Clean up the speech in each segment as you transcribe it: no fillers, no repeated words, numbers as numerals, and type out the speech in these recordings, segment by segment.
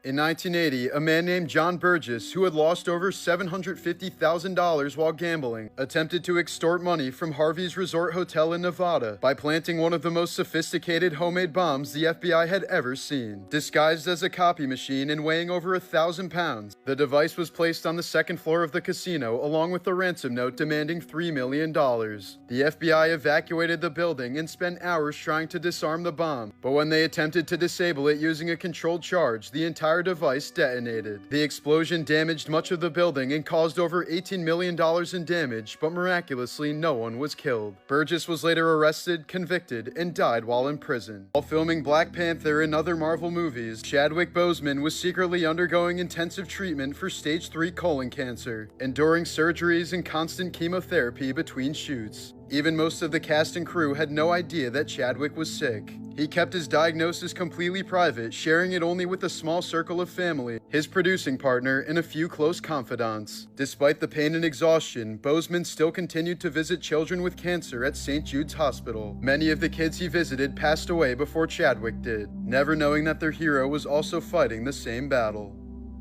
In 1980, a man named John Burgess, who had lost over $750,000 while gambling, attempted to extort money from Harvey's Resort Hotel in Nevada by planting one of the most sophisticated homemade bombs the FBI had ever seen. Disguised as a copy machine and weighing over 1,000 pounds, the device was placed on the second floor of the casino along with a ransom note demanding $3 million. The FBI evacuated the building and spent hours trying to disarm the bomb, but when they attempted to disable it using a controlled charge, the entire device detonated. The explosion damaged much of the building and caused over $18 million in damage, but miraculously no one was killed. Burgess was later arrested, convicted, and died while in prison. While filming Black Panther and other Marvel movies, Chadwick Boseman was secretly undergoing intensive treatment for stage 3 colon cancer, enduring surgeries and constant chemotherapy between shoots. Even most of the cast and crew had no idea that Chadwick was sick. He kept his diagnosis completely private, sharing it only with a small circle of family, his producing partner, and a few close confidants. Despite the pain and exhaustion, Boseman still continued to visit children with cancer at St. Jude's Hospital. Many of the kids he visited passed away before Chadwick did, never knowing that their hero was also fighting the same battle.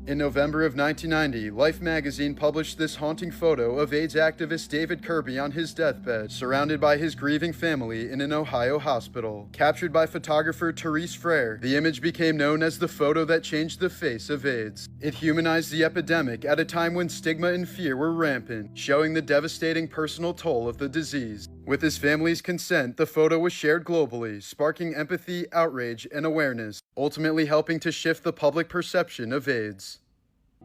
In November of 1990, Life magazine published this haunting photo of AIDS activist David Kirby on his deathbed, surrounded by his grieving family in an Ohio hospital. Captured by photographer Therese Frere, the image became known as the photo that changed the face of AIDS. It humanized the epidemic at a time when stigma and fear were rampant, showing the devastating personal toll of the disease. With his family's consent, the photo was shared globally, sparking empathy, outrage, and awareness, ultimately helping to shift the public perception of AIDS.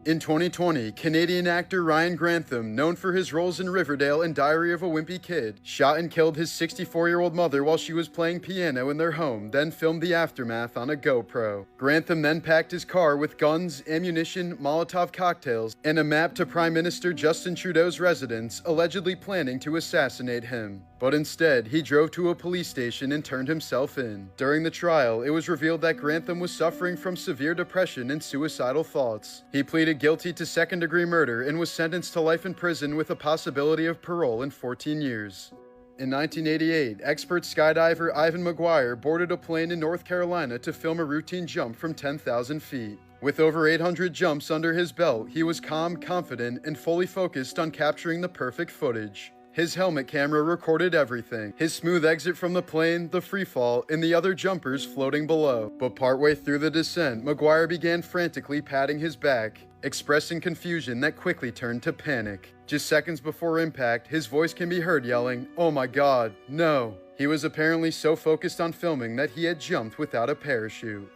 In 2020, Canadian actor Ryan Grantham, known for his roles in Riverdale and Diary of a Wimpy Kid, shot and killed his 64-year-old mother while she was playing piano in their home, then filmed the aftermath on a GoPro. Grantham then packed his car with guns, ammunition, Molotov cocktails, and a map to Prime Minister Justin Trudeau's residence, allegedly planning to assassinate him. But instead, he drove to a police station and turned himself in. During the trial, it was revealed that Grantham was suffering from severe depression and suicidal thoughts. He pleaded guilty to second-degree murder and was sentenced to life in prison with a possibility of parole in 14 years. In 1988, expert skydiver Ivan McGuire boarded a plane in North Carolina to film a routine jump from 10,000 feet. With over 800 jumps under his belt, he was calm, confident, and fully focused on capturing the perfect footage. His helmet camera recorded everything, his smooth exit from the plane, the free fall, and the other jumpers floating below. But partway through the descent, McGuire began frantically patting his back, expressing confusion that quickly turned to panic. Just seconds before impact, his voice can be heard yelling, "Oh my God, no!" He was apparently so focused on filming that he had jumped without a parachute.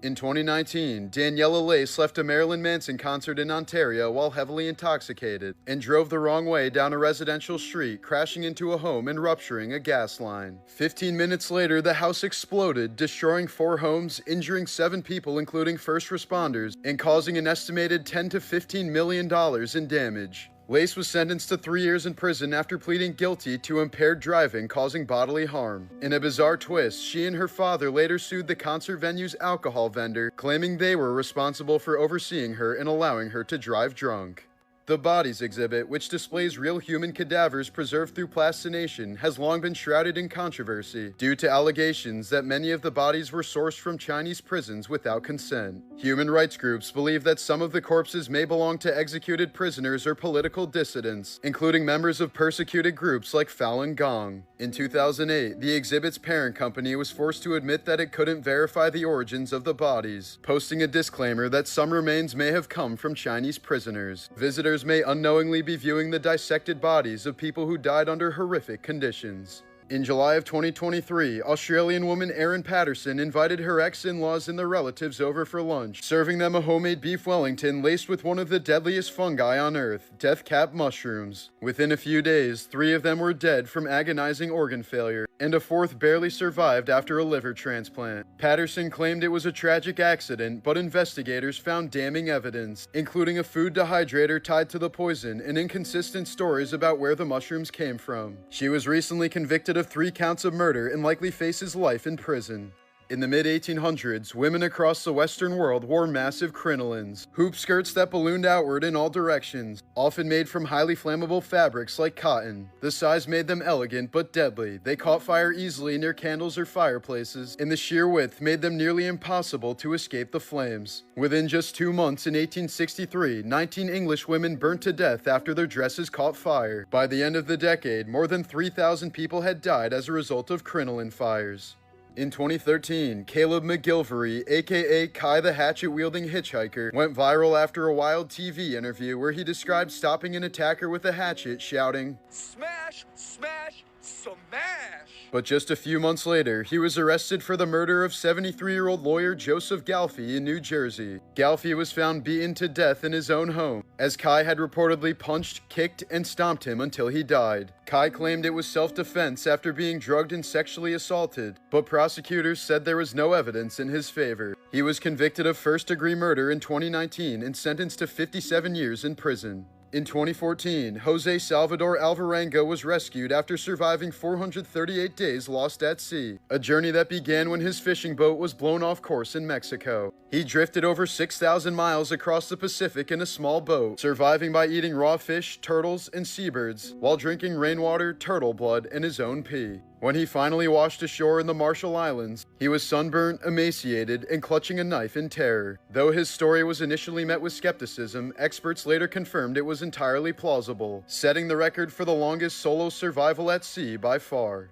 In 2019, Daniela Lace left a Marilyn Manson concert in Ontario while heavily intoxicated and drove the wrong way down a residential street, crashing into a home and rupturing a gas line. 15 minutes later, the house exploded, destroying 4 homes, injuring 7 people including first responders, and causing an estimated $10 to $15 million in damage. Lace was sentenced to 3 years in prison after pleading guilty to impaired driving causing bodily harm. In a bizarre twist, she and her father later sued the concert venue's alcohol vendor, claiming they were responsible for overseeing her and allowing her to drive drunk. The Bodies exhibit, which displays real human cadavers preserved through plastination, has long been shrouded in controversy due to allegations that many of the bodies were sourced from Chinese prisons without consent. Human rights groups believe that some of the corpses may belong to executed prisoners or political dissidents, including members of persecuted groups like Falun Gong. In 2008, the exhibit's parent company was forced to admit that it couldn't verify the origins of the bodies, posting a disclaimer that some remains may have come from Chinese prisoners. Visitors may unknowingly be viewing the dissected bodies of people who died under horrific conditions. In July of 2023, Australian woman Erin Patterson invited her ex-in-laws and their relatives over for lunch, serving them a homemade beef Wellington laced with one of the deadliest fungi on Earth, death cap mushrooms. Within a few days, 3 of them were dead from agonizing organ failure, and a 4th barely survived after a liver transplant. Patterson claimed it was a tragic accident, but investigators found damning evidence, including a food dehydrator tied to the poison and inconsistent stories about where the mushrooms came from. She was recently convicted of 3 counts of murder and likely faces life in prison. In the mid-1800s, women across the Western world wore massive crinolines, hoop skirts that ballooned outward in all directions, often made from highly flammable fabrics like cotton. The size made them elegant but deadly. They caught fire easily near candles or fireplaces, and the sheer width made them nearly impossible to escape the flames. Within just 2 months in 1863, 19 English women burnt to death after their dresses caught fire. By the end of the decade, more than 3,000 people had died as a result of crinoline fires. In 2013, Caleb McGilvery, aka Kai the hatchet-wielding hitchhiker, went viral after a wild TV interview where he described stopping an attacker with a hatchet, shouting, "Smash! Smash! Smash!" But just a few months later, he was arrested for the murder of 73-year-old lawyer Joseph Galfy in New Jersey. Galfy was found beaten to death in his own home, as Kai had reportedly punched, kicked, and stomped him until he died. Kai claimed it was self-defense after being drugged and sexually assaulted, but prosecutors said there was no evidence in his favor. He was convicted of first-degree murder in 2019 and sentenced to 57 years in prison. In 2014, Jose Salvador Alvarenga was rescued after surviving 438 days lost at sea, a journey that began when his fishing boat was blown off course in Mexico. He drifted over 6,000 miles across the Pacific in a small boat, surviving by eating raw fish, turtles, and seabirds, while drinking rainwater, turtle blood, and his own pee. When he finally washed ashore in the Marshall Islands, he was sunburnt, emaciated, and clutching a knife in terror. Though his story was initially met with skepticism, experts later confirmed it was entirely plausible, setting the record for the longest solo survival at sea by far.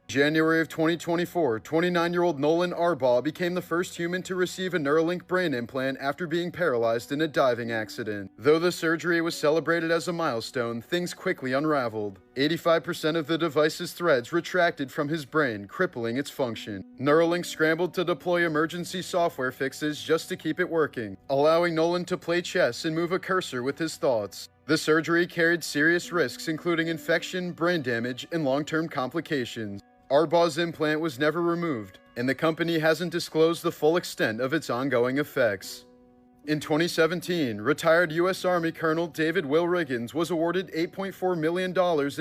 January of 2024, 29-year-old Nolan Arbaugh became the first human to receive a Neuralink brain implant after being paralyzed in a diving accident. Though the surgery was celebrated as a milestone, things quickly unraveled. 85% of the device's threads retracted from his brain, crippling its function. Neuralink scrambled to deploy emergency software fixes just to keep it working, allowing Nolan to play chess and move a cursor with his thoughts. The surgery carried serious risks, including infection, brain damage, and long-term complications. Arbaugh's implant was never removed, and the company hasn't disclosed the full extent of its ongoing effects. In 2017, retired U.S. Army Colonel David Will Riggins was awarded $8.4 million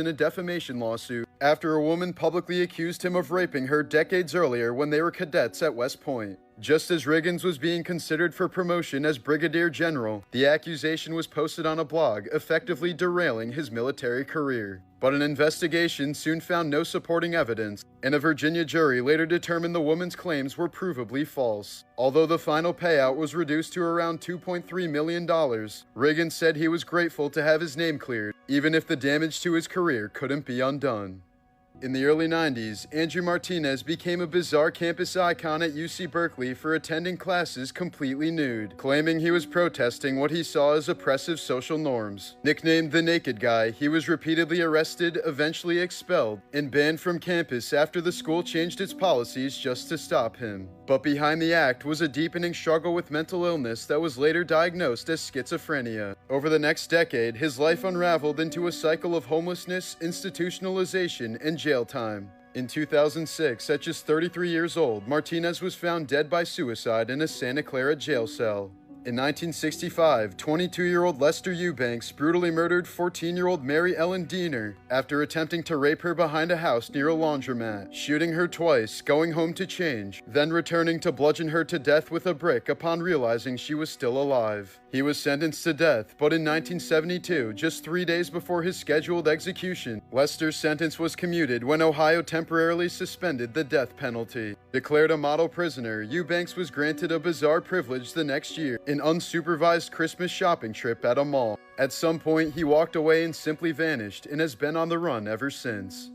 in a defamation lawsuit after a woman publicly accused him of raping her decades earlier when they were cadets at West Point. Just as Riggins was being considered for promotion as Brigadier General, the accusation was posted on a blog, effectively derailing his military career. But an investigation soon found no supporting evidence, and a Virginia jury later determined the woman's claims were provably false. Although the final payout was reduced to around $2.3 million, Riggins said he was grateful to have his name cleared, even if the damage to his career couldn't be undone. In the early 90s, Andrew Martinez became a bizarre campus icon at UC Berkeley for attending classes completely nude, claiming he was protesting what he saw as oppressive social norms. Nicknamed the Naked Guy, he was repeatedly arrested, eventually expelled, and banned from campus after the school changed its policies just to stop him. But behind the act was a deepening struggle with mental illness that was later diagnosed as schizophrenia. Over the next decade, his life unraveled into a cycle of homelessness, institutionalization, and jail time. In 2006, at just 33 years old, Martinez was found dead by suicide in a Santa Clara jail cell. In 1965, 22-year-old Lester Eubanks brutally murdered 14-year-old Mary Ellen Diener after attempting to rape her behind a house near a laundromat, shooting her twice, going home to change, then returning to bludgeon her to death with a brick upon realizing she was still alive. He was sentenced to death, but in 1972, just 3 days before his scheduled execution, Lester's sentence was commuted when Ohio temporarily suspended the death penalty. Declared a model prisoner, Eubanks was granted a bizarre privilege the next year, an unsupervised Christmas shopping trip at a mall. At some point, he walked away and simply vanished, and has been on the run ever since.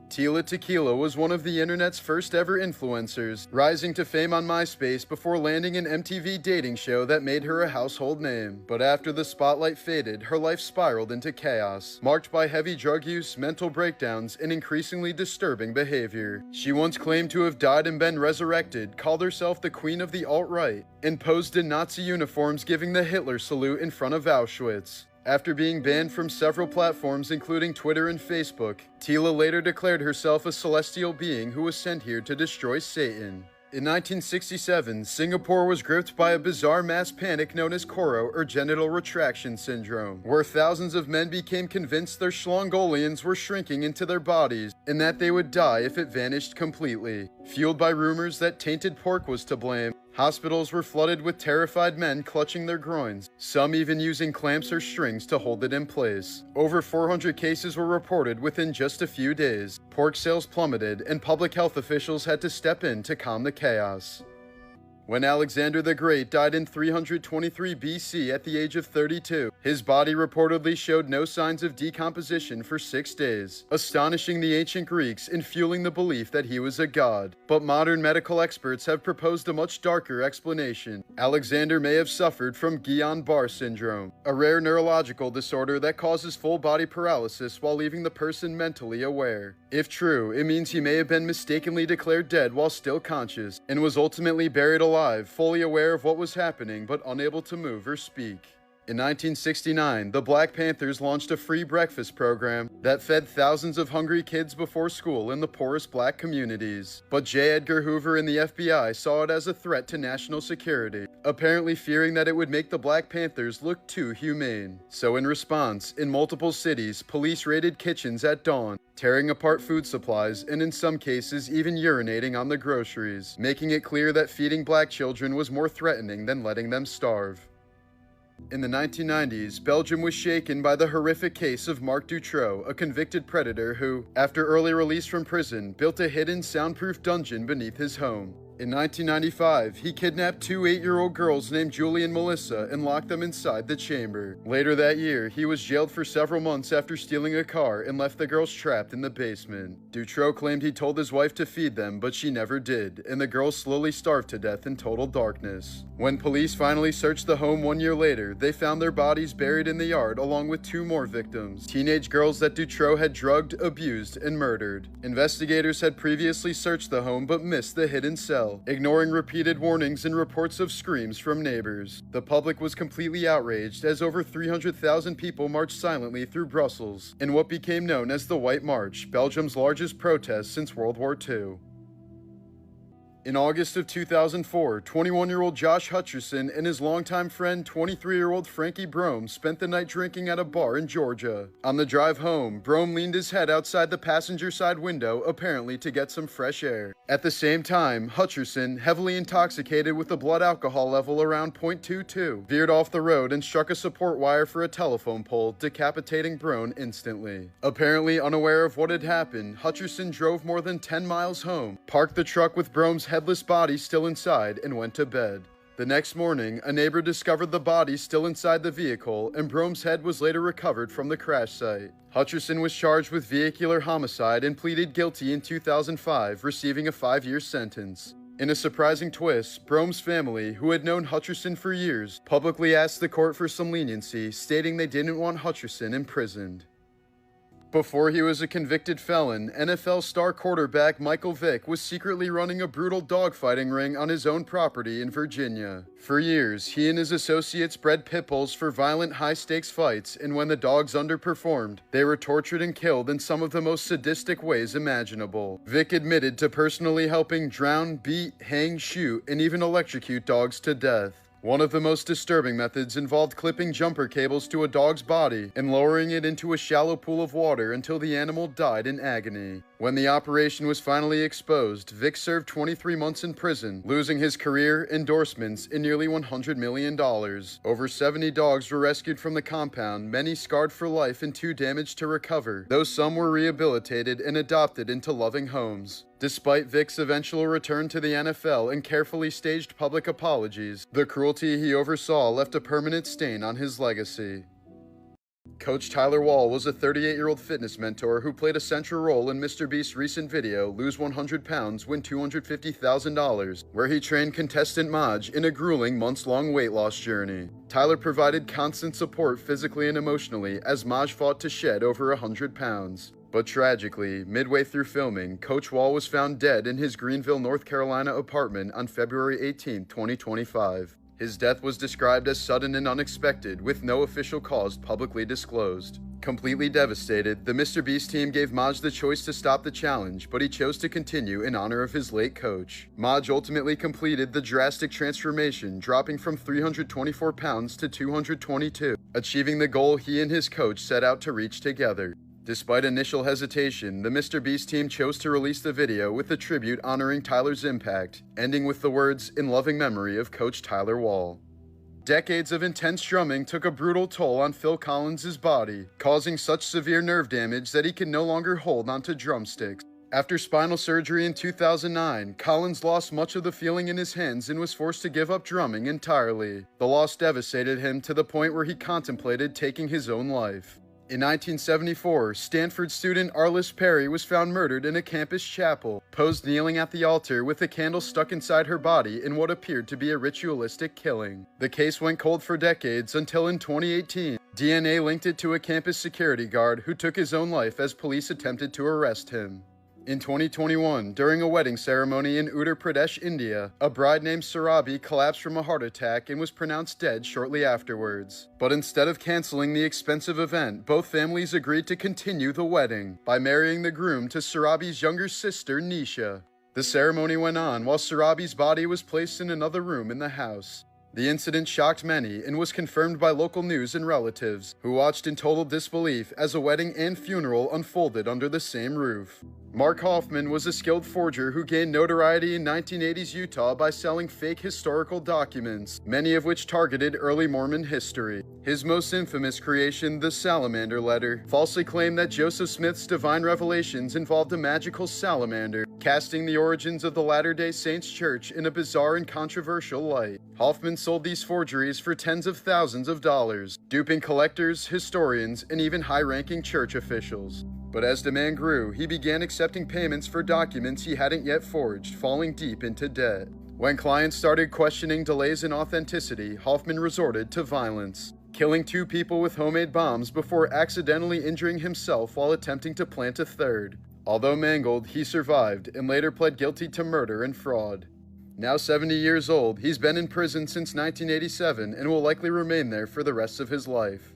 Tila Tequila was one of the internet's first ever influencers, rising to fame on MySpace before landing an MTV dating show that made her a household name. But after the spotlight faded, her life spiraled into chaos, marked by heavy drug use, mental breakdowns, and increasingly disturbing behavior. She once claimed to have died and been resurrected, called herself the Queen of the Alt-Right, and posed in Nazi uniforms giving the Hitler salute in front of Auschwitz. After being banned from several platforms including Twitter and Facebook, Tila later declared herself a celestial being who was sent here to destroy Satan. In 1967, Singapore was gripped by a bizarre mass panic known as Coro, or genital retraction syndrome, where thousands of men became convinced their schlongolians were shrinking into their bodies and that they would die if it vanished completely. Fueled by rumors that tainted pork was to blame, hospitals were flooded with terrified men clutching their groins, some even using clamps or strings to hold it in place. Over 400 cases were reported within just a few days. Pork sales plummeted, and public health officials had to step in to calm the chaos. When Alexander the Great died in 323 BC at the age of 32, his body reportedly showed no signs of decomposition for 6 days, astonishing the ancient Greeks and fueling the belief that he was a god. But modern medical experts have proposed a much darker explanation. Alexander may have suffered from Guillain-Barré syndrome, a rare neurological disorder that causes full body paralysis while leaving the person mentally aware. If true, it means he may have been mistakenly declared dead while still conscious, and was ultimately buried alive, fully aware of what was happening but unable to move or speak. In 1969, the Black Panthers launched a free breakfast program that fed thousands of hungry kids before school in the poorest black communities. But J. Edgar Hoover and the FBI saw it as a threat to national security, apparently fearing that it would make the Black Panthers look too humane. So in response, in multiple cities, police raided kitchens at dawn, tearing apart food supplies and in some cases even urinating on the groceries, making it clear that feeding black children was more threatening than letting them starve. In the 1990s, Belgium was shaken by the horrific case of Marc Dutroux, a convicted predator who, after early release from prison, built a hidden soundproof dungeon beneath his home. In 1995, he kidnapped two 8-year-old girls named Julie and Melissa and locked them inside the chamber. Later that year, he was jailed for several months after stealing a car and left the girls trapped in the basement. Dutroux claimed he told his wife to feed them, but she never did, and the girls slowly starved to death in total darkness. When police finally searched the home 1 year later, they found their bodies buried in the yard along with 2 more victims, teenage girls that Dutroux had drugged, abused, and murdered. Investigators had previously searched the home but missed the hidden cell, ignoring repeated warnings and reports of screams from neighbors. The public was completely outraged as over 300,000 people marched silently through Brussels in what became known as the White March, Belgium's largest protest since World War II. In August of 2004, 21-year-old Josh Hutcherson and his longtime friend 23-year-old Frankie Brome spent the night drinking at a bar in Georgia. On the drive home, Brome leaned his head outside the passenger side window, apparently to get some fresh air. At the same time, Hutcherson, heavily intoxicated with a blood alcohol level around 0.22, veered off the road and struck a support wire for a telephone pole, decapitating Brome instantly. Apparently unaware of what had happened, Hutcherson drove more than 10 miles home, parked the truck with Brome's headless body still inside, and went to bed. The next morning, a neighbor discovered the body still inside the vehicle, and Brome's head was later recovered from the crash site. Hutcherson was charged with vehicular homicide and pleaded guilty in 2005, receiving a 5-year sentence. In a surprising twist, Brome's family, who had known Hutcherson for years, publicly asked the court for some leniency, stating they didn't want Hutcherson imprisoned. Before he was a convicted felon, NFL star quarterback Michael Vick was secretly running a brutal dogfighting ring on his own property in Virginia. For years, he and his associates bred pit bulls for violent, high-stakes fights, and when the dogs underperformed, they were tortured and killed in some of the most sadistic ways imaginable. Vick admitted to personally helping drown, beat, hang, shoot, and even electrocute dogs to death. One of the most disturbing methods involved clipping jumper cables to a dog's body and lowering it into a shallow pool of water until the animal died in agony. When the operation was finally exposed, Vick served 23 months in prison, losing his career, endorsements, and nearly $100 million. Over 70 dogs were rescued from the compound, many scarred for life and too damaged to recover, though some were rehabilitated and adopted into loving homes. Despite Vick's eventual return to the NFL and carefully staged public apologies, the cruelty he oversaw left a permanent stain on his legacy. Coach Tyler Wall was a 38-year-old fitness mentor who played a central role in MrBeast's recent video, Lose 100 Pounds, Win $250,000, where he trained contestant Maj in a grueling months-long weight loss journey. Tyler provided constant support physically and emotionally as Maj fought to shed over 100 pounds. But tragically, midway through filming, Coach Wall was found dead in his Greenville, North Carolina apartment on February 18, 2025. His death was described as sudden and unexpected, with no official cause publicly disclosed. Completely devastated, the MrBeast team gave Maj the choice to stop the challenge, but he chose to continue in honor of his late coach. Maj ultimately completed the drastic transformation, dropping from 324 pounds to 222, achieving the goal he and his coach set out to reach together. Despite initial hesitation, the MrBeast team chose to release the video with a tribute honoring Tyler's impact, ending with the words, "In loving memory of Coach Tyler Wall." Decades of intense drumming took a brutal toll on Phil Collins' body, causing such severe nerve damage that he could no longer hold onto drumsticks. After spinal surgery in 2009, Collins lost much of the feeling in his hands and was forced to give up drumming entirely. The loss devastated him to the point where he contemplated taking his own life. In 1974, Stanford student Arliss Perry was found murdered in a campus chapel, posed kneeling at the altar with a candle stuck inside her body in what appeared to be a ritualistic killing. The case went cold for decades until in 2018, DNA linked it to a campus security guard who took his own life as police attempted to arrest him. In 2021, during a wedding ceremony in Uttar Pradesh, India, a bride named Surabhi collapsed from a heart attack and was pronounced dead shortly afterwards. But instead of canceling the expensive event, both families agreed to continue the wedding by marrying the groom to Surabhi's younger sister, Nisha. The ceremony went on while Surabhi's body was placed in another room in the house. The incident shocked many and was confirmed by local news and relatives, who watched in total disbelief as a wedding and funeral unfolded under the same roof. Mark Hoffman was a skilled forger who gained notoriety in 1980s Utah by selling fake historical documents, many of which targeted early Mormon history. His most infamous creation, the Salamander Letter, falsely claimed that Joseph Smith's divine revelations involved a magical salamander, casting the origins of the Latter-day Saints Church in a bizarre and controversial light. Hoffman sold these forgeries for tens of thousands of dollars, duping collectors, historians, and even high-ranking church officials. But as demand grew, he began accepting payments for documents he hadn't yet forged, falling deep into debt. When clients started questioning delays in authenticity, Hoffman resorted to violence, killing 2 people with homemade bombs before accidentally injuring himself while attempting to plant a third. Although mangled, he survived and later pled guilty to murder and fraud. Now 70 years old, he's been in prison since 1987 and will likely remain there for the rest of his life.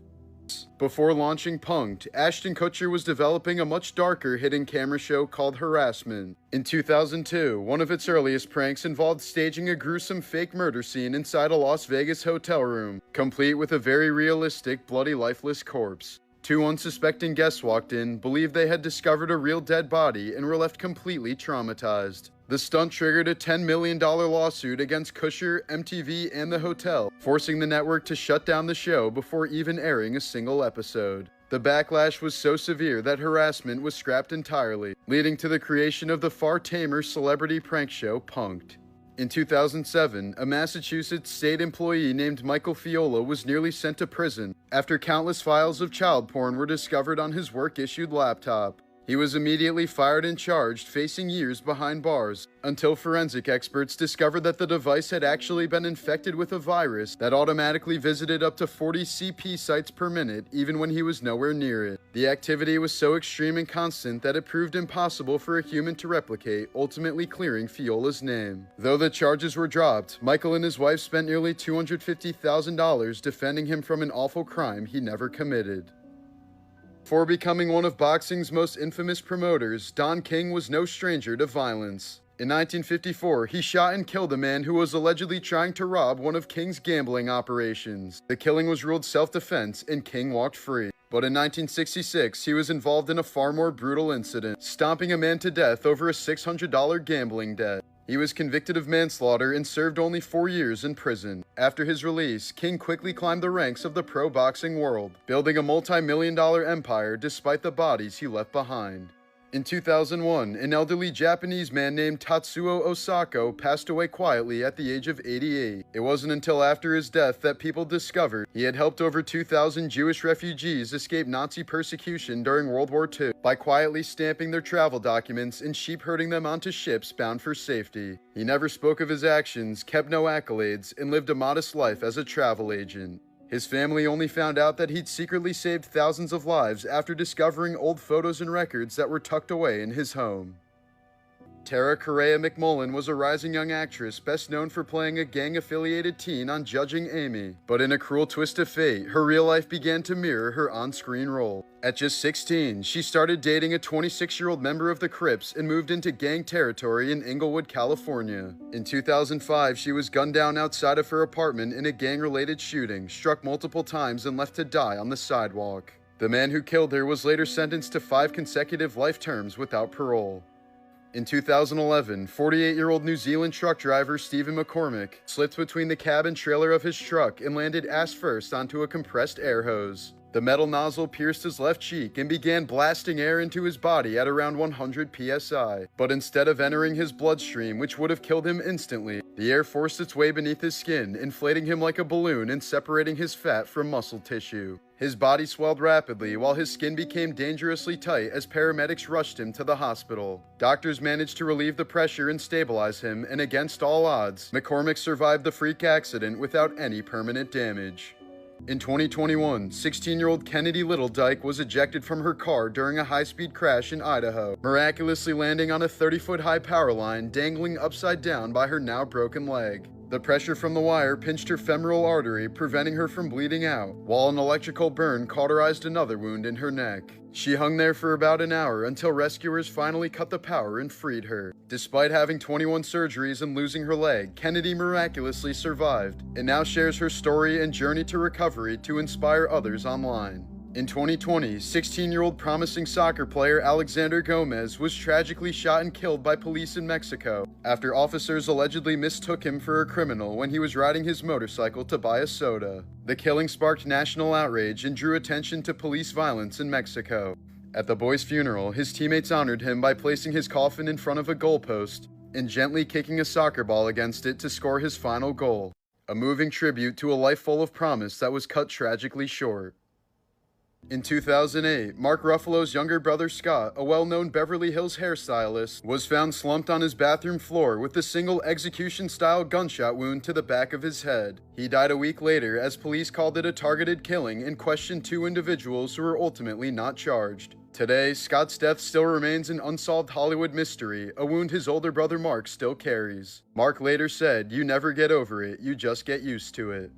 Before launching Punk'd, Ashton Kutcher was developing a much darker hidden camera show called Harassment. In 2002, one of its earliest pranks involved staging a gruesome fake murder scene inside a Las Vegas hotel room, complete with a very realistic, bloody, lifeless corpse. 2 unsuspecting guests walked in, believed they had discovered a real dead body, and were left completely traumatized. The stunt triggered a $10 million lawsuit against Kutcher, MTV, and the hotel, forcing the network to shut down the show before even airing a single episode. The backlash was so severe that Harassment was scrapped entirely, leading to the creation of the far tamer celebrity prank show Punk'd. In 2007, a Massachusetts state employee named Michael Fiola was nearly sent to prison after countless files of child porn were discovered on his work-issued laptop. He was immediately fired and charged, facing years behind bars, until forensic experts discovered that the device had actually been infected with a virus that automatically visited up to 40 CP sites per minute, even when he was nowhere near it. The activity was so extreme and constant that it proved impossible for a human to replicate, ultimately clearing Fiola's name. Though the charges were dropped, Michael and his wife spent nearly $250,000 defending him from an awful crime he never committed. Before becoming one of boxing's most infamous promoters, Don King was no stranger to violence. In 1954, he shot and killed a man who was allegedly trying to rob one of King's gambling operations. The killing was ruled self-defense, and King walked free. But in 1966, he was involved in a far more brutal incident, stomping a man to death over a $600 gambling debt. He was convicted of manslaughter and served only 4 years in prison. After his release, King quickly climbed the ranks of the pro boxing world, building a multi-million-dollar empire despite the bodies he left behind. In 2001, an elderly Japanese man named Tatsuo Osako passed away quietly at the age of 88. It wasn't until after his death that people discovered he had helped over 2,000 Jewish refugees escape Nazi persecution during World War II by quietly stamping their travel documents and sheep-herding them onto ships bound for safety. He never spoke of his actions, kept no accolades, and lived a modest life as a travel agent. His family only found out that he'd secretly saved thousands of lives after discovering old photos and records that were tucked away in his home. Tara Correa McMullen was a rising young actress best known for playing a gang-affiliated teen on Judging Amy. But in a cruel twist of fate, her real life began to mirror her on-screen role. At just 16, she started dating a 26-year-old member of the Crips and moved into gang territory in Inglewood, California. In 2005, she was gunned down outside of her apartment in a gang-related shooting, struck multiple times and left to die on the sidewalk. The man who killed her was later sentenced to 5 consecutive life terms without parole. In 2011, 48-year-old New Zealand truck driver Stephen McCormick slipped between the cab and trailer of his truck and landed ass-first onto a compressed air hose. The metal nozzle pierced his left cheek and began blasting air into his body at around 100 psi. But instead of entering his bloodstream, which would have killed him instantly, the air forced its way beneath his skin, inflating him like a balloon and separating his fat from muscle tissue. His body swelled rapidly while his skin became dangerously tight as paramedics rushed him to the hospital. Doctors managed to relieve the pressure and stabilize him, and against all odds, McCormick survived the freak accident without any permanent damage. In 2021, 16-year-old Kennedy Littledyke was ejected from her car during a high-speed crash in Idaho, miraculously landing on a 30-foot-high power line dangling upside down by her now broken leg. The pressure from the wire pinched her femoral artery, preventing her from bleeding out, while an electrical burn cauterized another wound in her neck. She hung there for about an hour until rescuers finally cut the power and freed her. Despite having 21 surgeries and losing her leg, Kennedy miraculously survived, and now shares her story and journey to recovery to inspire others online. In 2020, 16-year-old promising soccer player Alexander Gomez was tragically shot and killed by police in Mexico after officers allegedly mistook him for a criminal when he was riding his motorcycle to buy a soda. The killing sparked national outrage and drew attention to police violence in Mexico. At the boy's funeral, his teammates honored him by placing his coffin in front of a goalpost and gently kicking a soccer ball against it to score his final goal, a moving tribute to a life full of promise that was cut tragically short. In 2008, Mark Ruffalo's younger brother Scott, a well-known Beverly Hills hairstylist, was found slumped on his bathroom floor with a single execution-style gunshot wound to the back of his head. He died a week later as police called it a targeted killing and questioned 2 individuals who were ultimately not charged. Today, Scott's death still remains an unsolved Hollywood mystery, a wound his older brother Mark still carries. Mark later said, "You never get over it, you just get used to it."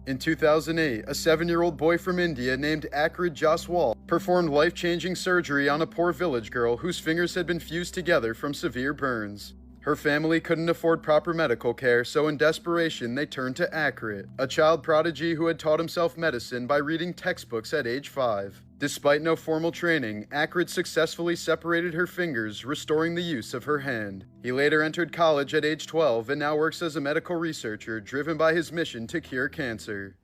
In 2008, a 7-year-old boy from India named Akrid Jaswal performed life-changing surgery on a poor village girl whose fingers had been fused together from severe burns. Her family couldn't afford proper medical care, so in desperation they turned to Akrid, a child prodigy who had taught himself medicine by reading textbooks at age 5. Despite no formal training, Akrid successfully separated her fingers, restoring the use of her hand. He later entered college at age 12 and now works as a medical researcher driven by his mission to cure cancer.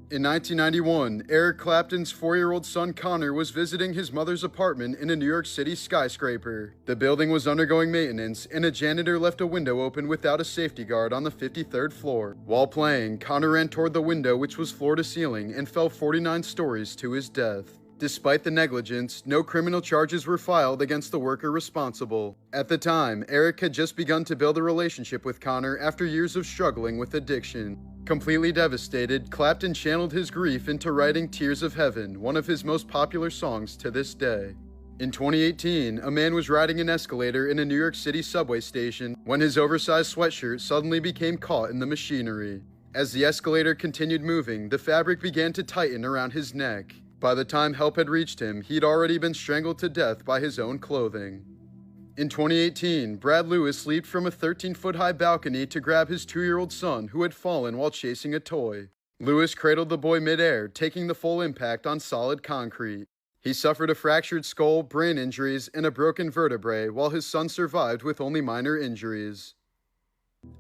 In 1991, Eric Clapton's 4-year-old son Connor was visiting his mother's apartment in a New York City skyscraper. The building was undergoing maintenance, and a janitor left a window open without a safety guard on the 53rd floor. While playing, Connor ran toward the window, which was floor to ceiling, and fell 49 stories to his death. Despite the negligence, no criminal charges were filed against the worker responsible. At the time, Eric had just begun to build a relationship with Connor after years of struggling with addiction. Completely devastated, Clapton channeled his grief into writing Tears of Heaven, one of his most popular songs to this day. In 2018, a man was riding an escalator in a New York City subway station when his oversized sweatshirt suddenly became caught in the machinery. As the escalator continued moving, the fabric began to tighten around his neck. By the time help had reached him, he'd already been strangled to death by his own clothing. In 2018, Brad Lewis leaped from a 13-foot-high balcony to grab his 2-year-old son who had fallen while chasing a toy. Lewis cradled the boy midair, taking the full impact on solid concrete. He suffered a fractured skull, brain injuries, and a broken vertebrae, while his son survived with only minor injuries.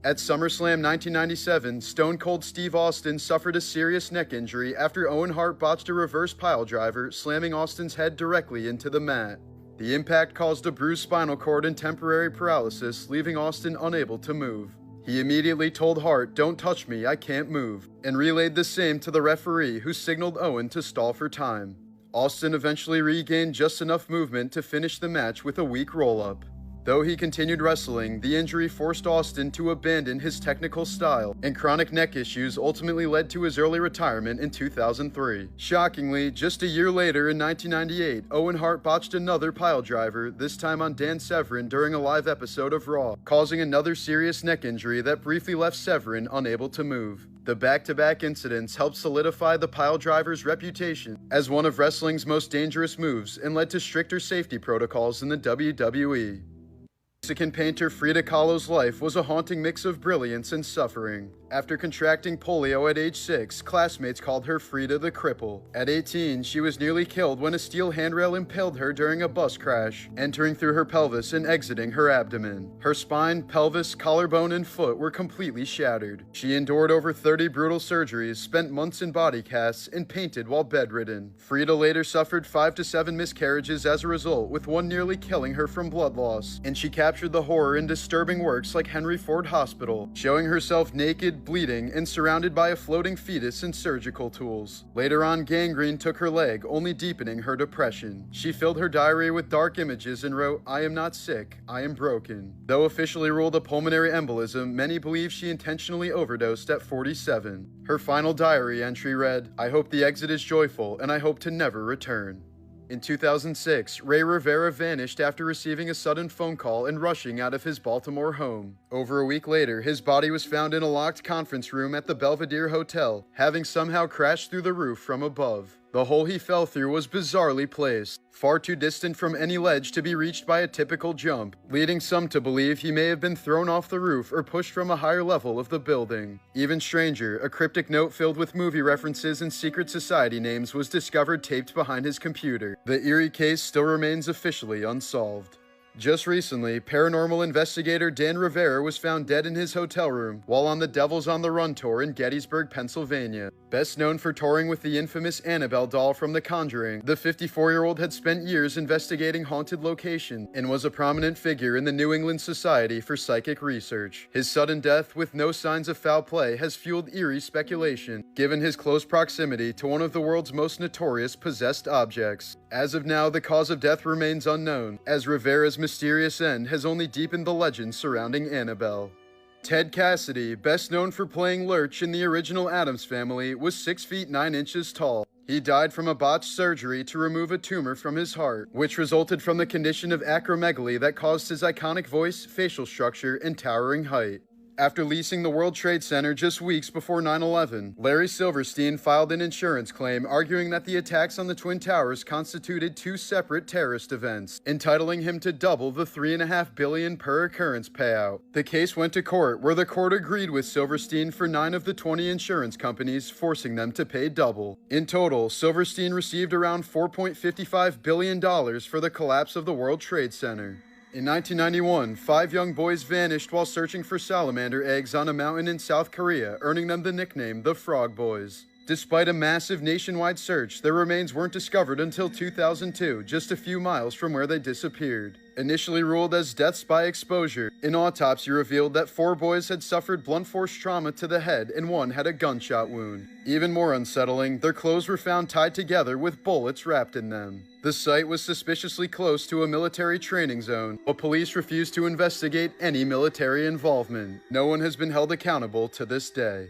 At SummerSlam 1997, Stone Cold Steve Austin suffered a serious neck injury after Owen Hart botched a reverse piledriver, slamming Austin's head directly into the mat. The impact caused a bruised spinal cord and temporary paralysis, leaving Austin unable to move. He immediately told Hart, "Don't touch me, I can't move," and relayed the same to the referee, who signaled Owen to stall for time. Austin eventually regained just enough movement to finish the match with a weak roll-up. Though he continued wrestling, the injury forced Austin to abandon his technical style, and chronic neck issues ultimately led to his early retirement in 2003. Shockingly, just a year later in 1998, Owen Hart botched another piledriver, this time on Dan Severn during a live episode of Raw, causing another serious neck injury that briefly left Severn unable to move. The back-to-back incidents helped solidify the piledriver's reputation as one of wrestling's most dangerous moves and led to stricter safety protocols in the WWE. Mexican painter Frida Kahlo's life was a haunting mix of brilliance and suffering. After contracting polio at age 6, classmates called her Frida the Cripple. At 18, she was nearly killed when a steel handrail impaled her during a bus crash, entering through her pelvis and exiting her abdomen. Her spine, pelvis, collarbone, and foot were completely shattered. She endured over 30 brutal surgeries, spent months in body casts, and painted while bedridden. Frida later suffered 5 to 7 miscarriages as a result, with one nearly killing her from blood loss, and she captured the horror in disturbing works like Henry Ford Hospital, showing herself naked, bleeding, and surrounded by a floating fetus and surgical tools. Later on, gangrene took her leg, only deepening her depression. She filled her diary with dark images and wrote, "I am not sick, I am broken." Though officially ruled a pulmonary embolism, many believe she intentionally overdosed at 47. Her final diary entry read, "I hope the exit is joyful, and I hope to never return." In 2006, Ray Rivera vanished after receiving a sudden phone call and rushing out of his Baltimore home. Over a week later, his body was found in a locked conference room at the Belvedere Hotel, having somehow crashed through the roof from above. The hole he fell through was bizarrely placed, far too distant from any ledge to be reached by a typical jump, leading some to believe he may have been thrown off the roof or pushed from a higher level of the building. Even stranger, a cryptic note filled with movie references and secret society names was discovered taped behind his computer. The eerie case still remains officially unsolved. Just recently, paranormal investigator Dan Rivera was found dead in his hotel room while on the Devils on the Run tour in Gettysburg, Pennsylvania. Best known for touring with the infamous Annabelle doll from The Conjuring, the 54-year-old had spent years investigating haunted locations and was a prominent figure in the New England Society for Psychic Research. His sudden death with no signs of foul play has fueled eerie speculation, given his close proximity to one of the world's most notorious possessed objects. As of now, the cause of death remains unknown, as Rivera's mysterious end has only deepened the legend surrounding Annabelle. Ted Cassidy, best known for playing Lurch in the original Addams Family, was 6 feet 9 inches tall. He died from a botched surgery to remove a tumor from his heart, which resulted from the condition of acromegaly that caused his iconic voice, facial structure, and towering height. After leasing the World Trade Center just weeks before 9/11, Larry Silverstein filed an insurance claim arguing that the attacks on the Twin Towers constituted 2 separate terrorist events, entitling him to double the $3.5 billion per occurrence payout. The case went to court, where the court agreed with Silverstein for 9 of the 20 insurance companies, forcing them to pay double. In total, Silverstein received around $4.55 billion for the collapse of the World Trade Center. In 1991, 5 young boys vanished while searching for salamander eggs on a mountain in South Korea, earning them the nickname the Frog Boys. Despite a massive nationwide search, their remains weren't discovered until 2002, just a few miles from where they disappeared. Initially ruled as deaths by exposure, an autopsy revealed that 4 boys had suffered blunt force trauma to the head and 1 had a gunshot wound. Even more unsettling, their clothes were found tied together with bullets wrapped in them. The site was suspiciously close to a military training zone, but police refused to investigate any military involvement. No one has been held accountable to this day.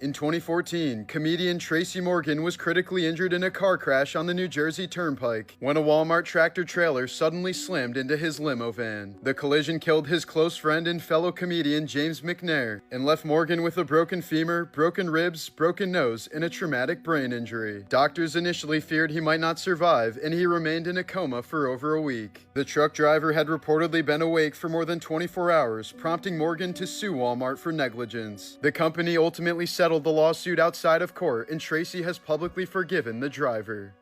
In 2014, comedian Tracy Morgan was critically injured in a car crash on the New Jersey Turnpike when a Walmart tractor-trailer suddenly slammed into his limo van. The collision killed his close friend and fellow comedian James McNair and left Morgan with a broken femur, broken ribs, broken nose, and a traumatic brain injury. Doctors initially feared he might not survive, and he remained in a coma for over a week. The truck driver had reportedly been awake for more than 24 hours, prompting Morgan to sue Walmart for negligence. The company ultimately settled the lawsuit outside of court, and Tracy has publicly forgiven the driver.